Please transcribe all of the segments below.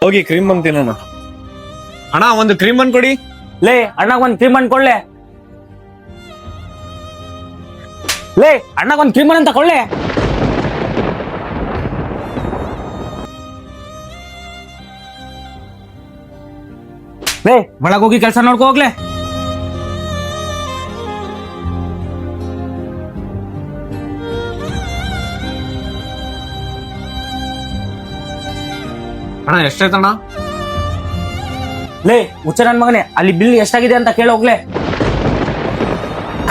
ಹೋಗಿ ಕ್ರೀಮ್ ಬನ್ ತಿನ್ನೋಣ. ಅಣ್ಣ ಒಂದು ಕ್ರೀಮ್ ಬನ್ ಕೊಡಿ. ಲೇ ಅಣ್ಣಗ್ ಒಂದ್ ಕ್ರೀಮ್ ಬನ್ ಕೊಳ್ಳೆ. ಲೇ ಅಣ್ಣಗ್ ಒಂದ್ ಕ್ರೀಮ್ ಬನ್ ಅಂತ ಕೊಳ್ಳೆ. ಲೇ ಒಳಗೋಗಿ ಕೆಲಸ ನೋಡ್ಕೊ ಹೋಗ್ಲೆ. ಅಣ್ಣ ಎಷ್ಟಾಯ್ತಣ್ಣ? ಲೇ ಹುಚ್ಚ ನನ್ ಮಗನೇ, ಅಲ್ಲಿ ಬಿಲ್ ಎಷ್ಟಾಗಿದೆ ಅಂತ ಕೇಳ ಹೋಗ್ಲೆ.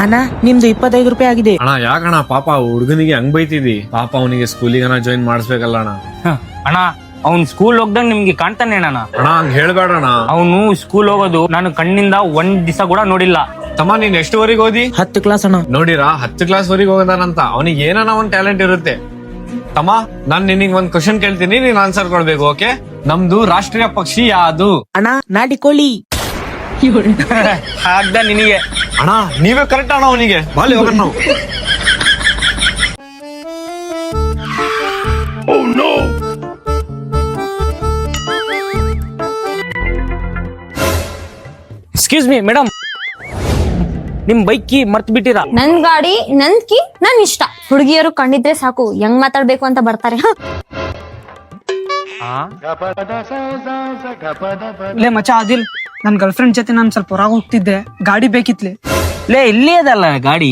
ಅಣ್ಣ ನಿಮ್ದು 25 ರೂಪಾಯಿ ಆಗಿದೆ. ಅಣ್ಣ ಯಾಕಣ್ಣ ಪಾಪ ಹುಡುಗನಿಗೆ ಹಂಗ್ ಬೈತಿದಿ? ಪಾಪ ಅವನಿಗೆ ಸ್ಕೂಲಿಗೆ ಜಾಯಿನ್ ಮಾಡಿಸ್ಬೇಕಲ್ಲ ಅಣ್ಣ. ಅಣ್ಣ ಅವ್ನ್ ಸ್ಕೂಲ್ ಹೋಗ್ದಂಗ್ ನಿಮ್ಗೆ ಕಾಣ್ತಾನೆ ಅಣ್ಣ. ಅಣ್ಣ ಹಂಗ್ ಹೇಳ್ಬೇಡಣ್ಣ. ಅವನು ಸ್ಕೂಲ್ ಹೋಗೋದು ನಾನು ಕಣ್ಣಿಂದ ಒಂದ್ ದಿವಸ ಕೂಡ ನೋಡಿಲ್ಲ. ತಮ್ಮ ನೀನ್ ಎಷ್ಟುವರೆಗೆ ಓದಿ? 10 ಕ್ಲಾಸ್ ಅಣ್ಣ. ನೋಡಿರಾ 10 ಕ್ಲಾಸ್ ವರೆಗೆ ಹೋಗೋದಾನಂತ. ಅವನಿಗೆ ಏನನ ಒಂದ್ ಟ್ಯಾಲೆಂಟ್ ಇರುತ್ತೆ. ತಮ್ಮ ನಾನ್ ನಿನಗೆ ಒಂದ್ ಕ್ವಶನ್ ಕೇಳ್ತೀನಿ, ನೀನ್ ಆನ್ಸರ್ ಕೊಡ್ಬೇಕು. ಓಕೆ? ನಮ್ದು ರಾಷ್ಟ್ರೀಯ ಪಕ್ಷಿ ಯಾವುದು? ಅಣ್ಣ ನಾಟಿ ಕೋಳಿ. ಆಗ್ದ ನಿನಗೆ. ಅಣ್ಣ ನೀವೇ ಕರೆಕ್ಟ್ ಅಣ್ಣ. ಅವನಿಗೆ ಬಾಲಿ ಹೋಗೋಣ ನಾವು. ಎಕ್ಸ್ಕ್ಯೂಸ್ ಮೀ ಮೇಡಮ್, ನಿಮ್ ಬೈಕ್ ಕೀ ಮರ್ತ್ ಬಿಟ್ಟಿರಾ? ನನ್ ಗಾಡಿ ನನ್ ಕಿ ನನ್ ಇಷ್ಟ. ಹುಡುಗಿಯರು ಕಂಡಿದ್ರೆ ಸಾಕು ಹೆಂಗ್ ಮಾತಾಡ್ಬೇಕು ಅಂತ ಬರ್ತಾರೆ. ಲೇ ಮಚ್ಚ ಆದಿಲ್, ನನ್ ಗರ್ಲ್ ಫ್ರೆಂಡ್ ಜೊತೆ ನಾನ್ ಸ್ವಲ್ಪ ಹೊರಗೆ ಹೋಗ್ತಿದ್ದೆ, ಗಾಡಿ ಬೇಕಿತ್ಲೆ. ಲೇ ಇಲ್ಲೇ ಅದಲ್ಲ ಗಾಡಿ,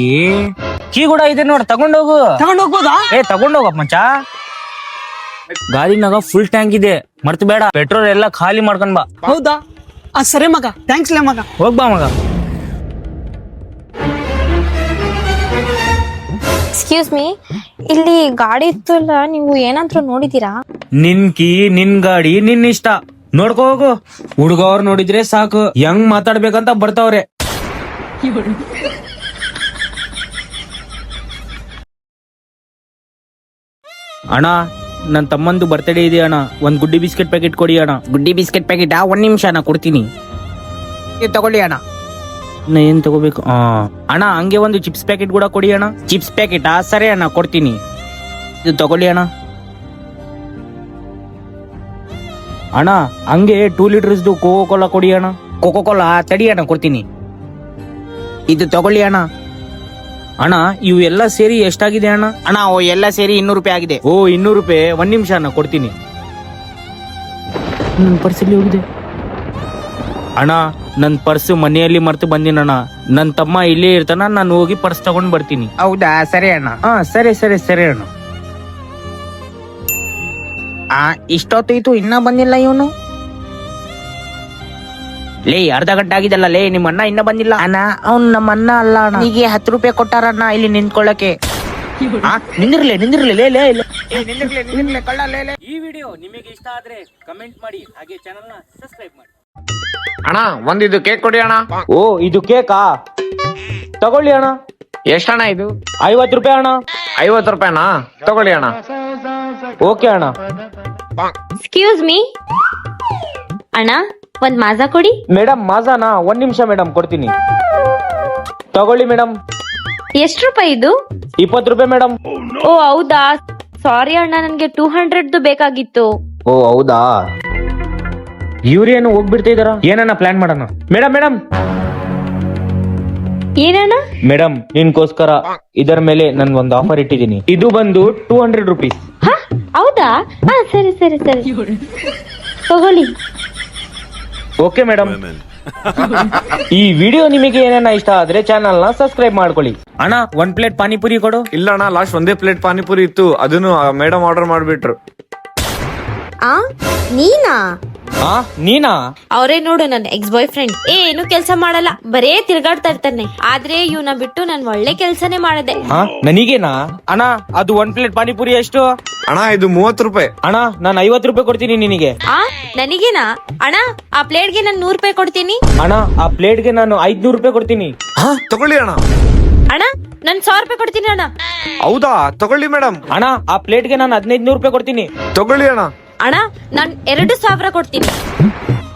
ಕೀ ಕೂಡ ಇದೆ ನೋಡ್, ತಗೊಂಡೋಗು. ತಗೊಂಡ್ ಹೋಗ್ಬೋದಾ? ತಗೊಂಡೋಗಪ್ಪ ಮಚ್ಚ. ಗಾಡಿನಾಗ ಫುಲ್ ಟ್ಯಾಂಕ್ ಇದೆ, ಮರ್ತ್ ಬೇಡ. ಪೆಟ್ರೋಲ್ ಎಲ್ಲ ಖಾಲಿ ಮಾಡ್ಕೊಂಡ್ ಬಾ. ಹೌದಾ? ಸರಿ ಮಗ, ಥ್ಯಾಂಕ್ಸ್ ಲೇ ಮಗ. ಹೋಗ್ಬಾ ಮಗ. ಎಕ್ಸ್ಕ್ಯೂಸ್ ಮೀ, ಇಲ್ಲಿ ಗಾಡಿ ಇತ್ತಲ್ಲ, ನೀವು ಏನಾದ್ರು ನೋಡಿದೀರಾ? ನಿನ್ ಕೀ ನಿನ್ ಗಾಡಿ ನಿನ್ ಇಷ್ಟ, ನೋಡ್ಕೋ ಹೋಗು. ಹುಡುಗವ್ರು ನೋಡಿದ್ರೆ ಸಾಕು ಹೆಂಗ್ ಮಾತಾಡ್ಬೇಕಂತ ಬರ್ತಾವ್ರೆ. ಅಣ್ಣ ನನ್ ತಮ್ಮಂದು ಬರ್ತಡೇ ಇದೆ ಅಣ್ಣ, ಒಂದ್ ಗುಡ್ಡಿ ಬಿಸ್ಕೆಟ್ ಪ್ಯಾಕೆಟ್ ಕೊಡಿ ಅಣ್ಣ. ಗುಡ್ಡಿ ಬಿಸ್ಕೆಟ್ ಪ್ಯಾಕೆಟ್ 1 ನಿಮಿಷ ಅಣ್ಣ ಕೊಡ್ತೀನಿ. ತಗೊಳ್ಳಿ ಅಣ್ಣ. ಏನ್ ತಗೋಬೇಕು? ಅಣ್ಣ ಹಂಗೆ ಒಂದು ಚಿಪ್ಸ್ ಪ್ಯಾಕೆಟ್ ಕೂಡ ಕೊಡಿ ಅಣ್ಣ. ಚಿಪ್ಸ್ ಪ್ಯಾಕೆಟ್ ಸರಿ ಅಣ್ಣ ಕೊಡ್ತೀನಿ. ಇದು ತಗೊಳ್ಳಿ ಅಣ್ಣ. ಅಣ್ಣ ಹಂಗೆ 2 ಲೀಟರ್ಸ್ ಕೋಕೋ ಕೋಲಾ ಕೊಡಿ ಅಣ್ಣ. ಕೋಕೋ ಕೋಲಾ ತಡಿ ಅಣ್ಣ ಕೊಡ್ತೀನಿ. ಇದು ತಗೊಳ್ಳಿ ಅಣ್ಣ. ಅಣ್ಣ ಇವು ಎಲ್ಲ ಸೇರಿ ಎಷ್ಟಾಗಿದೆ ಅಣ್ಣ? ಅಣ್ಣ ಎಲ್ಲ ಸೇರಿ 200 ರೂಪಾಯಿ ಆಗಿದೆ. 200 ರೂಪಾಯಿ. 1 ನಿಮಿಷ ಅಣ್ಣ ಕೊಡ್ತೀನಿ. ನನ್ ಪರ್ಸಲ್ಲಿ ಹೋಗಿದೆ ಅಣ್ಣ. ನನ್ ಪರ್ಸ್ ಮನೆಯಲ್ಲಿ ಮರ್ತು ಬಂದಿನಣ್ಣ. ನನ್ ತಮ್ಮ ಇಲ್ಲೇ ಇರ್ತಾನ, ನಾನು ಹೋಗಿ ಪರ್ಸ್ ತಗೊಂಡ್ ಬರ್ತೀನಿ. ಹೌದಾ? ಸರಿ ಅಣ್ಣ. ಸರಿ ಸರಿ ಸರಿ ಅಣ್ಣ. ಇಷ್ಟೊತ್ತು ಇನ್ನ ಬಂದಿಲ್ಲ ಇವನು. ಲೇ ಅರ್ಧ ಗಂಟೆ ಆಗಿದಲ್ಲ ಲೇ, ನಿಮ್ಮ ಅಣ್ಣ ಇನ್ನ ಬಂದಿಲ್ಲ. ಅಣ್ಣ ಅವ್ನು ನಮ್ಮ ಅಣ್ಣ ಅಲ್ಲ ಅಣ್ಣ. ಹೀಗೆ 10 ರೂಪಾಯಿ ಕೊಟ್ಟಾರಣ್ಣ ಇಲ್ಲಿ ನಿಂತ್ಕೊಳ್ಳಕ್ಕೆ. ನಿಂದಿರ್ಲಿ ಲೇ ಲೇ ನಿಂದಿರ್ಲಿ ಕಳ್ಳ ಲೇ ಲೇ. ಈ ವಿಡಿಯೋ ನಿಮಗೆ ಇಷ್ಟ ಆದ್ರೆ ಕಮೆಂಟ್ ಮಾಡಿ, ಹಾಗೆ ಚಾನೆಲ್ ನ ಸಬ್ಸ್ಕ್ರೈಬ್ ಮಾಡಿ. ಅಣ್ಣ ಒಂದಿದು ಕೇಕ್ ಕೊಡಿ ಅಣ್ಣ. ಇದು ಕೇಕಾ? ತಗೊಳ್ಳಿ ಅಣ್ಣ. ಎಷ್ಟಣ್ಣ ಇದು? 50 ರೂಪಾಯಿ ಅಣ್ಣ. 50 ರೂಪಾಯಿನಾ? ತಗೊಳ್ಳಿ ಅಣ್ಣ. ಓಕೆ ಅಣ್ಣ. ಎಕ್ಸ್ಕ್ಯೂಸ್ ಮೀ ಅಣ್ಣ, ಒಂದ್ ಮಾಜಾ ಕೊಡಿ. ಮೇಡಮ್ ಮಾಜಾನಾ? 1 ನಿಮಿಷ ಮೇಡಮ್ ಕೊಡ್ತೀನಿ. ತಗೊಳ್ಳಿ ಮೇಡಮ್. ಎಷ್ಟು ರೂಪಾಯಿ ಇದು? 20 ರೂಪಾಯಿ ಮೇಡಮ್. ಓ ಹೌದಾ? ಸಾರಿ ಅಣ್ಣ, ನನ್ಗೆ 200 ಬೇಕಾಗಿತ್ತು. ಹೌದಾ? ಇವ್ರೇನು ಹೋಗ್ಬಿಡ್ತಾ ಇದಾರ? ಏನನ್ನ ಪ್ಲಾನ್ ಮಾಡೋಣ. ಮೇಡಮ್ ಏನಣ್ಣ? ಮೇಡಮ್ ನಿನ್ಗೋಸ್ಕರ ಇದರ ಮೇಲೆ ನನ್ ಒಂದು ಆಫರ್ ಇಟ್ಟಿದ್ದೀನಿ. ಇದು ಬಂದು 200 ರುಪೀಸ್. ಹೌದಾ? ಸರಿ ಸರಿ ಸರಿ ತಗೊಳ್ಳಿ. Okay madam. ಈ ವಿಡಿಯೋ ನಿಮಗೆ ಏನನ್ನ ಇಷ್ಟ ಆದ್ರೆ ಚಾನಲ್ ನ ಸಬ್ಸ್ಕ್ರೈಬ್ ಮಾಡ್ಕೊಳ್ಳಿ. ಅಣ್ಣ 1 ಪ್ಲೇಟ್ ಪಾನಿಪುರಿ ಕೊಡು. ಇಲ್ಲ ಅಣ್ಣ, ಲಾಸ್ಟ್ ಒಂದೇ ಪ್ಲೇಟ್ ಪಾನಿಪುರಿ ಇತ್ತು, ಅದನ್ನು ಮೇಡಮ್ ಆರ್ಡರ್ ಮಾಡ್ಬಿಟ್ರು. ನೀನಾ? ನೀನಾ? ಅವರೇ ನೋಡು, ನನ್ನ ಎಕ್ಸ್ ಬಾಯ್ ಫ್ರೆಂಡ್. ಏನು ಕೆಲಸ ಮಾಡಲ್ಲ, ಬರೇ ತಿರ್ಗಾಡ್ತಾ ಇರ್ತಾನೆ. ಆದ್ರೆ ಇವನ ಬಿಟ್ಟು ನಾನು ಒಳ್ಳೆ ಕೆಲ್ಸನೇ ಮಾಡದೆ. ನನಗೇನಾ? ಅಣ್ಣ ಅದು 1 ಪ್ಲೇಟ್ ಪಾನಿಪುರಿ ಎಷ್ಟು? ಅಣ್ಣ ಇದು 30 ರೂಪಾಯಿ. ಅಣ್ಣ ನಾನು 50 ರೂಪಾಯಿ ಕೊಡ್ತೀನಿ ನಿನಗೆ. ನನಗೇನಾ? ಅಣ್ಣ ಆ ಪ್ಲೇಟ್ಗೆ ನಾನು 100 ರೂಪಾಯಿ ಕೊಡ್ತೀನಿ. ಅಣ್ಣ ಆ ಪ್ಲೇಟ್ಗೆ ನಾನು 500 ರೂಪಾಯಿ ಕೊಡ್ತೀನಿ. ತಗೊಳ್ಳಿ ಅಣ್ಣ. ಅಣ್ಣ ನಾನು 100 ರೂಪಾಯಿ ಕೊಡ್ತೀನಿ ಅಣ್ಣ. ಹೌದಾ? ತಗೊಳ್ಳಿ ಮೇಡಮ್. ಅಣ್ಣ ಆ ಪ್ಲೇಟ್ಗೆ ನಾನು 1500 ರೂಪಾಯಿ ಕೊಡ್ತೀನಿ. ತಗೊಳ್ಳಿ ಅಣ್ಣ. ಅಣ್ಣ ನಾನು 2000 ಕೊಡ್ತೀನಿ.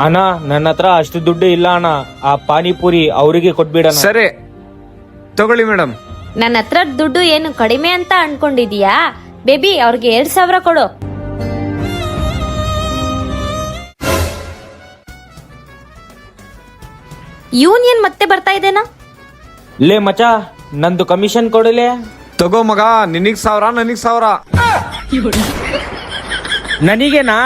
ಅಣ್ಣ ನನ್ನ ಹತ್ರ ಅಷ್ಟು ದುಡ್ಡು ಇಲ್ಲ ಅಣ್ಣ, ಆ ಪಾನಿಪುರಿ ಅವರಿಗೆ ಕೊಟ್ಬಿಡಣ. ಸರಿ ತಗೊಳ್ಳಿ ಮೇಡಮ್. ನನ್ನ ಹತ್ರ ದುಡ್ಡು ಏನು ಕಡಿಮೆ ಅಂತ ಅನ್ಕೊಂಡಿದೀಯಾ? ಬೇಬಿ ಅವ್ರಿಗೆ 2000 ಕೊಡು. ಯೂನಿಯನ್ ಮತ್ತೆ ಬರ್ತಾ ಇದೇನಾ? ಲೇ ಮಚ ನಂದು ಕಮಿಷನ್ ಕೊಡಲೇ. ತಗೋ ಮಗ, ನಿನಗ್ 1000 ನನಗ್ 1000. ನನಗೇನಾ?